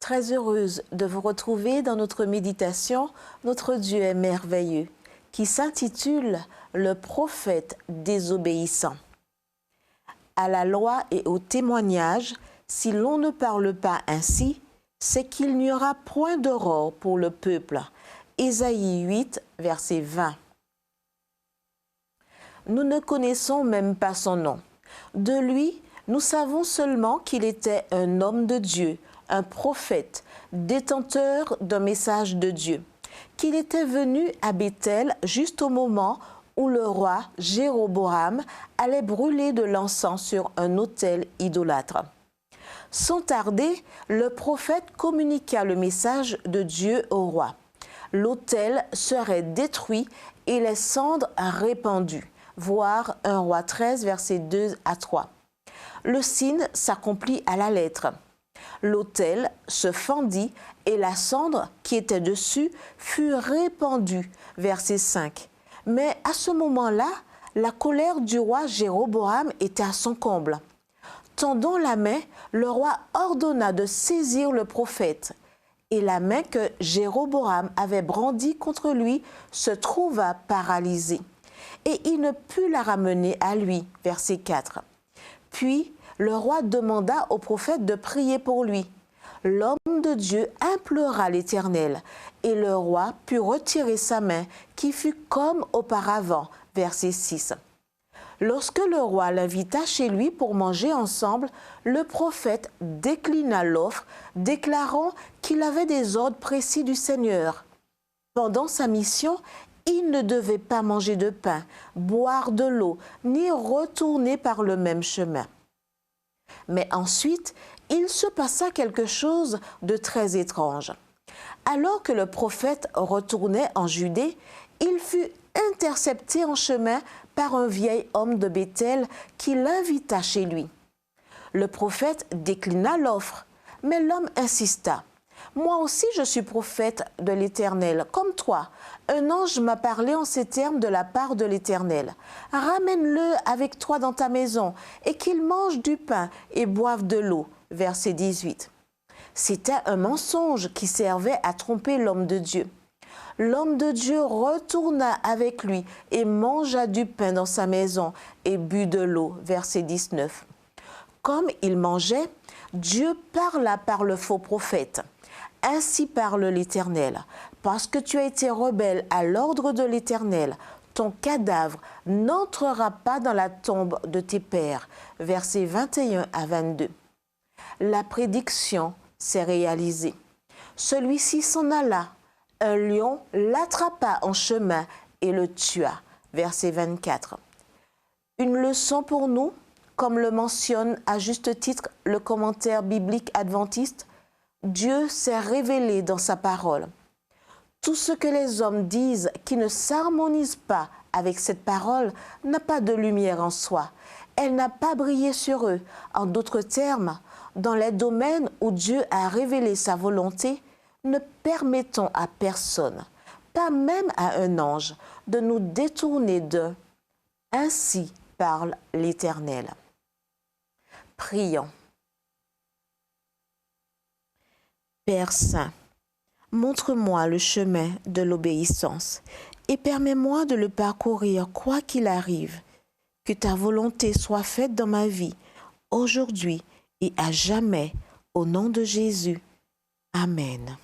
Très heureuse de vous retrouver dans notre méditation « Notre Dieu est merveilleux » qui s'intitule « Le prophète désobéissant ». À la loi et au témoignage, si l'on ne parle pas ainsi, c'est qu'il n'y aura point d'aurore pour le peuple. Ésaïe 8, verset 20. Nous ne connaissons même pas son nom. De lui, nous savons seulement qu'il était un homme de Dieu, un prophète, détenteur d'un message de Dieu, qu'il était venu à Béthel juste au moment où le roi Jéroboam allait brûler de l'encens sur un autel idolâtre. Sans tarder, le prophète communiqua le message de Dieu au roi. L'autel serait détruit et les cendres répandues. Voir 1 Roi 13, versets 2 à 3. Le signe s'accomplit à la lettre. L'autel se fendit et la cendre qui était dessus fut répandue. Verset 5. Mais à ce moment-là, la colère du roi Jéroboam était à son comble. Tendant la main, le roi ordonna de saisir le prophète. Et la main que Jéroboam avait brandie contre lui se trouva paralysée. Et il ne put la ramener à lui. Verset 4. Puis le roi demanda au prophète de prier pour lui. L'homme de Dieu implora l'Éternel, et le roi put retirer sa main, qui fut comme auparavant. Verset 6. Lorsque le roi l'invita chez lui pour manger ensemble, le prophète déclina l'offre, déclarant qu'il avait des ordres précis du Seigneur. Pendant sa mission, il ne devait pas manger de pain, boire de l'eau, ni retourner par le même chemin. Mais ensuite, il se passa quelque chose de très étrange. Alors que le prophète retournait en Judée, il fut intercepté en chemin par un vieil homme de Béthel qui l'invita chez lui. Le prophète déclina l'offre, mais l'homme insista. « Moi aussi je suis prophète de l'Éternel, comme toi. Un ange m'a parlé en ces termes de la part de l'Éternel. Ramène-le avec toi dans ta maison et qu'il mange du pain et boive de l'eau. » Verset 18. C'était un mensonge qui servait à tromper l'homme de Dieu. L'homme de Dieu retourna avec lui et mangea du pain dans sa maison et but de l'eau. Verset 19. Comme il mangeait, Dieu parla par le faux prophète. Ainsi parle l'Éternel, parce que tu as été rebelle à l'ordre de l'Éternel, ton cadavre n'entrera pas dans la tombe de tes pères. Versets 21 à 22. La prédiction s'est réalisée. Celui-ci s'en alla. Un lion l'attrapa en chemin et le tua. Verset 24. Une leçon pour nous, comme le mentionne à juste titre le commentaire biblique adventiste, Dieu s'est révélé dans sa parole. Tout ce que les hommes disent qui ne s'harmonise pas avec cette parole n'a pas de lumière en soi. Elle n'a pas brillé sur eux. En d'autres termes, dans les domaines où Dieu a révélé sa volonté, ne permettons à personne, pas même à un ange, de nous détourner d'eux. Ainsi parle l'Éternel. Prions. Père Saint, montre-moi le chemin de l'obéissance et permets-moi de le parcourir quoi qu'il arrive. Que ta volonté soit faite dans ma vie, aujourd'hui et à jamais, au nom de Jésus. Amen.